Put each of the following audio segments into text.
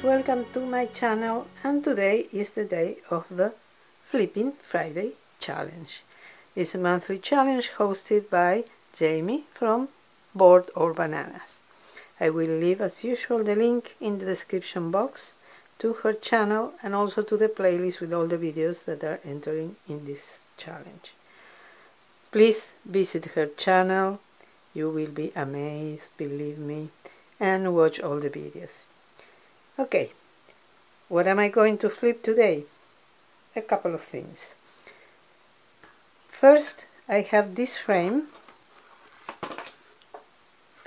friends, welcome to my channel, and today is the day of the Flippin Friday challenge. It's a monthly challenge hosted by Jaime from Board or Bananas. I will leave as usual the link in the description box to her channel and also to the playlist with all the videos that are entering in this challenge. Please visit her channel, you will be amazed, believe me, and watch all the videos. Okay, what am I going to flip today? A couple of things. First, I have this frame.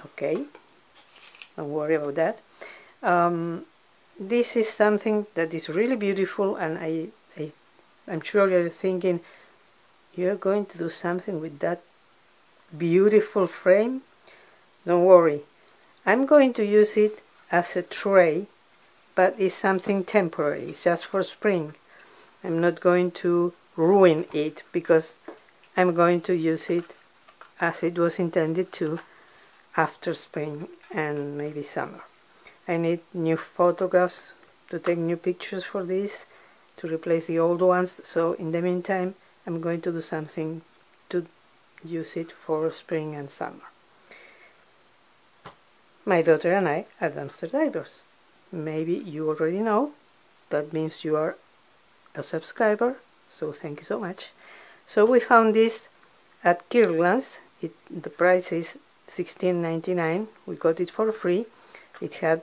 Okay, don't worry about that. This is something that is really beautiful, and I'm sure you're thinking, you're going to do something with that beautiful frame? Don't worry, I'm going to use it as a tray, but it's something temporary, it's just for spring. I'm not going to ruin it because I'm going to use it as it was intended to after spring and maybe summer. I need new photographs to take new pictures for this, to replace the old ones, so in the meantime I'm going to do something to use it for spring and summer. My daughter and I are dumpster divers. Maybe you already know, that means you are a subscriber, so thank you so much. So we found this at Kirkland's. The price is $16.99. We got it for free. It had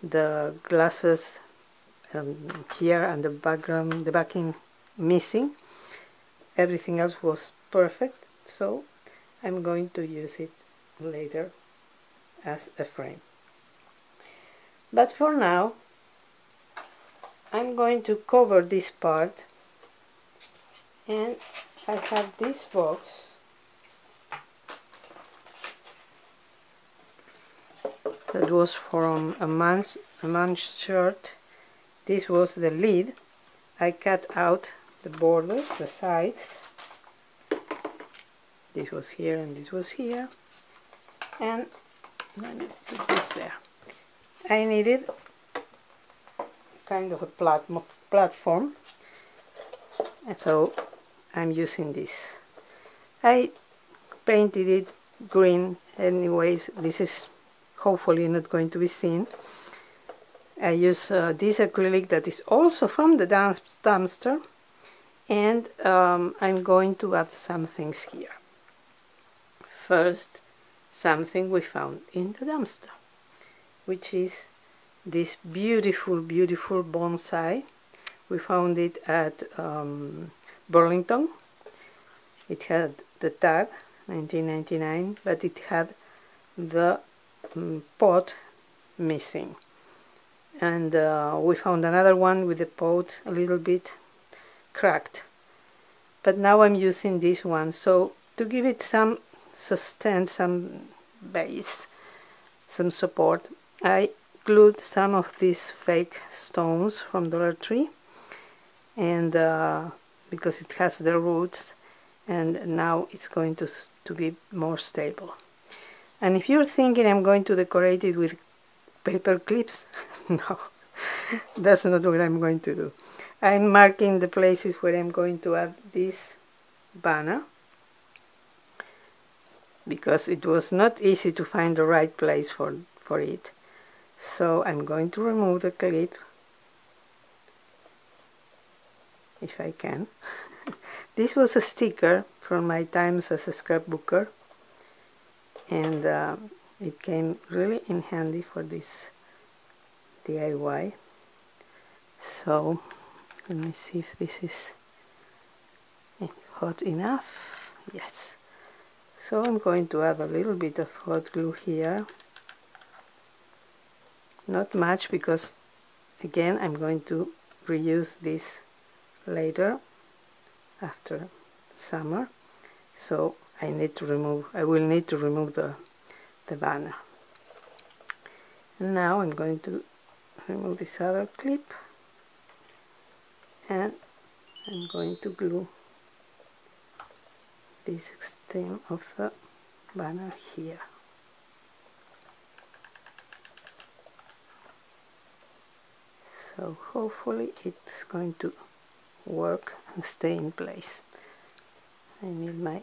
the glasses here and the background, the backing missing. Everything else was perfect, so I'm going to use it later as a frame. But for now, I'm going to cover this part, and I have this box that was from a man's shirt. This was the lid. I cut out the borders, the sides. This was here and this was here, and let me put this there. I needed kind of a platform, and so I'm using this. I painted it green anyways. This is hopefully not going to be seen. I use this acrylic that is also from the dumpster, and I'm going to add some things here. First, something we found in the dumpster, which is this beautiful bonsai. We found it at Burlington. It had the tag $19.99, but it had the pot missing, and we found another one with the pot a little bit cracked, but now I'm using this one, so to give it some sustain, some base, some support, I glued some of these fake stones from Dollar Tree, and because it has the roots, and now it's going to be more stable. And if you're thinking I'm going to decorate it with paper clips, no, that's not what I'm going to do. I'm marking the places where I'm going to add this banner, because it was not easy to find the right place for it. So I'm going to remove the clip, if I can. This was a sticker from my times as a scrapbooker, and it came really in handy for this DIY. So let me see if this is hot enough. Yes. So I'm going to add a little bit of hot glue here. Not much, because again I'm going to reuse this later after summer, so I will need to remove the banner. And now I'm going to remove this other clip, and I'm going to glue this stem of the banner here. So hopefully it's going to work and stay in place. I need my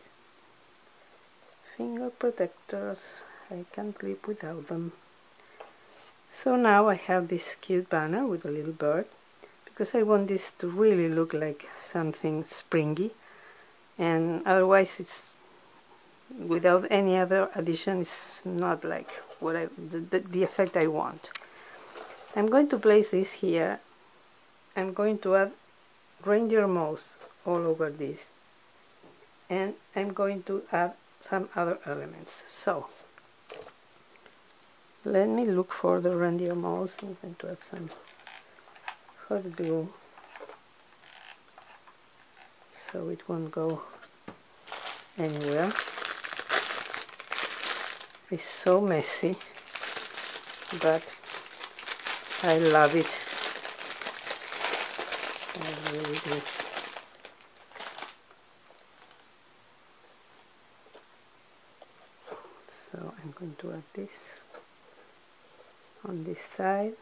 finger protectors. I can't live without them. So now I have this cute banner with a little bird, because I want this to really look like something springy, and otherwise it's without any other addition, it's not like what the effect I want. I'm going to place this here. I'm going to add reindeer moss all over this, and I'm going to add some other elements. So let me look for the reindeer moss. I'm going to add some hot glue so it won't go anywhere. It's so messy, but I love it. I really do. So I'm going to add this on this side.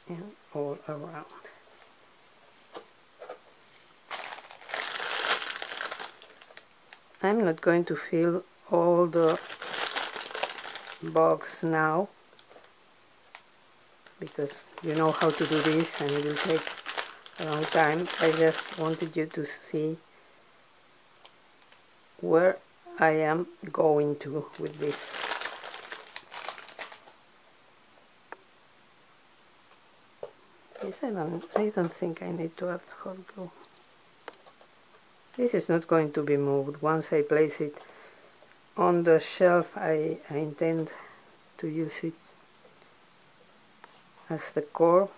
And all around. I'm not going to fill all the box now, because you know how to do this and it will take a long time. I just wanted you to see where I am going to with this. Yes, I don't think I need to add hot glue. This is not going to be moved. Once I place it on the shelf, I intend to use it as the core.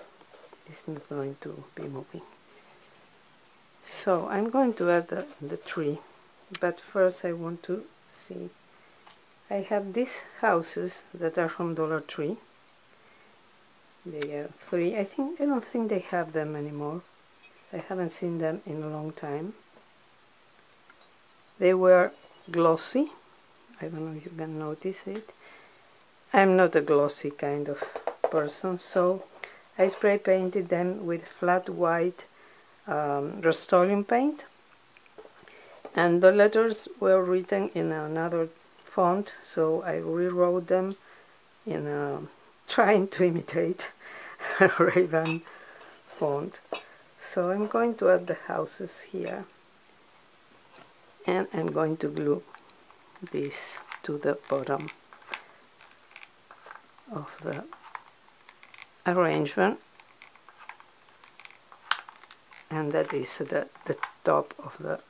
It's not going to be moving. So I'm going to add the tree, but first I want to see. I have these houses that are from Dollar Tree. They are 3. I don't think they have them anymore. I haven't seen them in a long time. They were glossy. I don't know if you can notice it. I'm not a glossy kind of person, so I spray painted them with flat white Rust-Oleum paint, and the letters were written in another font, so I rewrote them in trying to imitate a Ray-Ban font. So I'm going to add the houses here, and I'm going to glue this to the bottom of the arrangement, and that is the top of the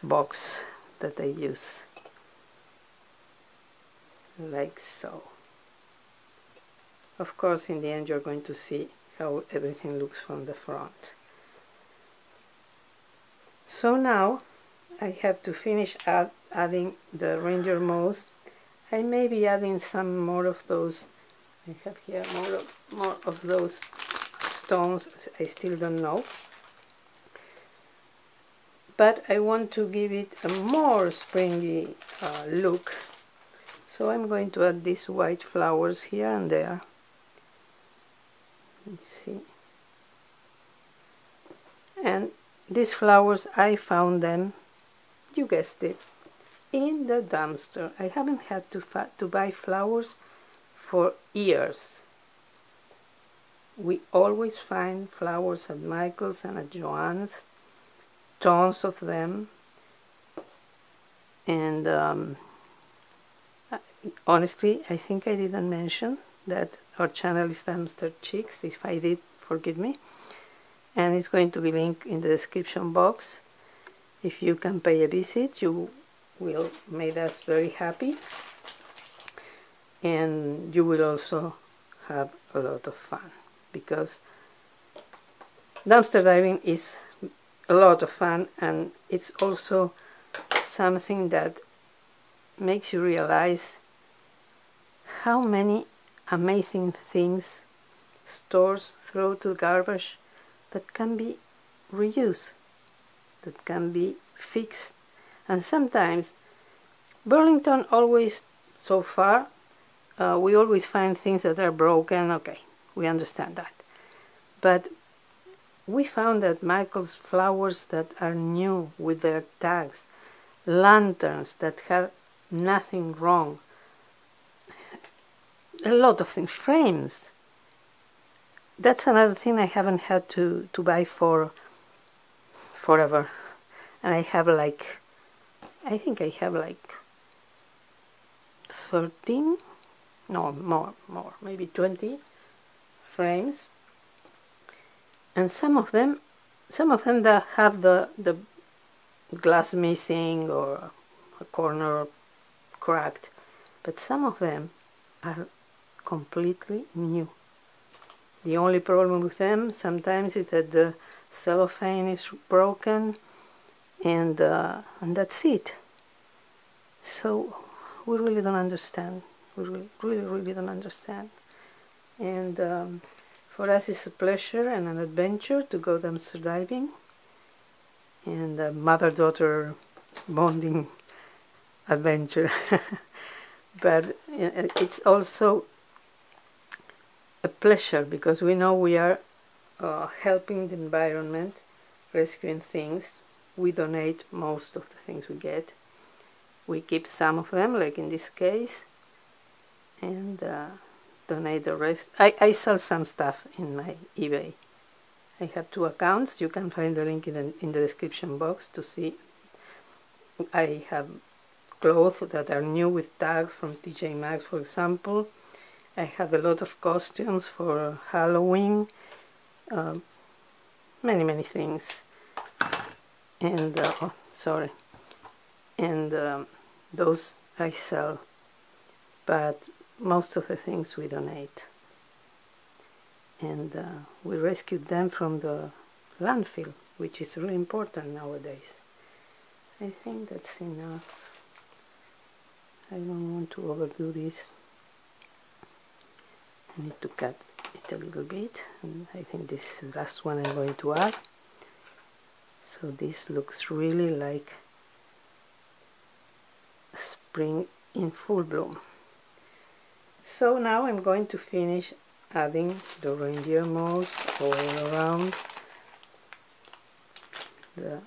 box that I use, like so. Of course, in the end you're going to see how everything looks from the front. So now I have to finish adding the reindeer moss. I may be adding some more of those. I have here more of those stones. I still don't know, but I want to give it a more springy look. So I'm going to add these white flowers here and there. Let's see. And these flowers, I found them, you guessed it, in the dumpster. I haven't had to buy flowers for years. We always find flowers at Michael's and at Joann's, tons of them. And honestly, I think I didn't mention that our channel is Dumpster Chicks. If I did, forgive me. And it's going to be linked in the description box. If you can pay a visit, you will make us very happy, and you will also have a lot of fun, because dumpster diving is a lot of fun, and it's also something that makes you realize how many amazing things stores throw to the garbage that can be reused, that can be fixed. And sometimes Burlington always, so far, we always find things that are broken. Okay, we understand that. But we found that Michael's flowers that are new with their tags, lanterns that have nothing wrong, a lot of things, frames. That's another thing I haven't had to buy for forever. And I have like, I think I have like 13, no, more, maybe 20 frames. And some of them that have the glass missing or a corner cracked, but some of them are completely new. The only problem with them sometimes is that the cellophane is broken, and that's it. So we really don't understand. We really don't understand. And for us, it's a pleasure and an adventure to go dumpster diving, and a mother-daughter bonding adventure. But it's also a pleasure because we know we are helping the environment, rescuing things. We donate most of the things we get. We keep some of them, like in this case, and donate the rest. I sell some stuff in my eBay. I have 2 accounts. You can find the link in the description box to see. I have clothes that are new with tags from TJ Maxx, for example. I have a lot of costumes for Halloween, many things, and those I sell, but most of the things we donate, and we rescued them from the landfill, which is really important nowadays. I think that's enough. I don't want to overdo this. I need to cut it a little bit, and I think this is the last one I'm going to add. So this looks really like spring in full bloom. So now I'm going to finish adding the reindeer moss all around the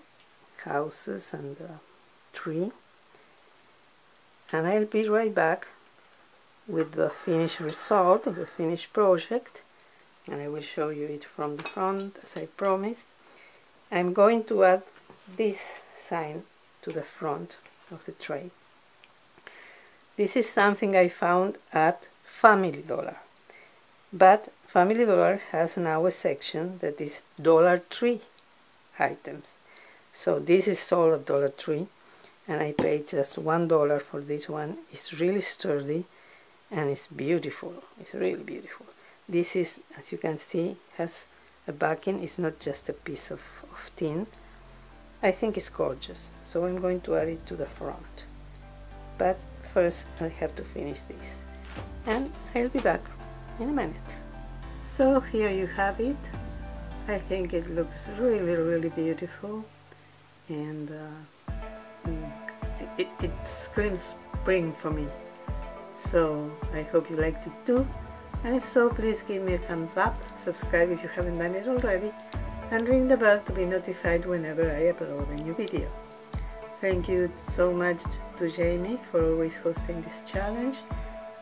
houses and the tree, and I'll be right back with the finished result of the finished project, and I will show you it from the front as I promised. I'm going to add this sign to the front of the tray. This is something I found at Family Dollar, but Family Dollar has now a section that is Dollar Tree items. So this is sold at Dollar Tree, and I paid just $1 for this one. It's really sturdy and it's beautiful. It's really beautiful. This is, as you can see, has a backing. It's not just a piece of tin. I think it's gorgeous, so I'm going to add it to the front, but first I have to finish this, and I'll be back in a minute. So here you have it. I think it looks really beautiful, and it screams spring for me. So I hope you liked it too, and if so, please give me a thumbs up, subscribe if you haven't done it already, and ring the bell to be notified whenever I upload a new video. Thank you so much to Jaime for always hosting this challenge.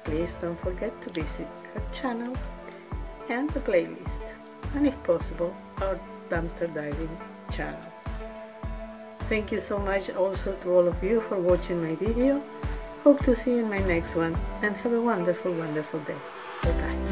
Please don't forget to visit her channel and the playlist, and if possible, our dumpster diving channel. Thank you so much also to all of you for watching my video. Hope to see you in my next one, and have a wonderful day. Bye bye.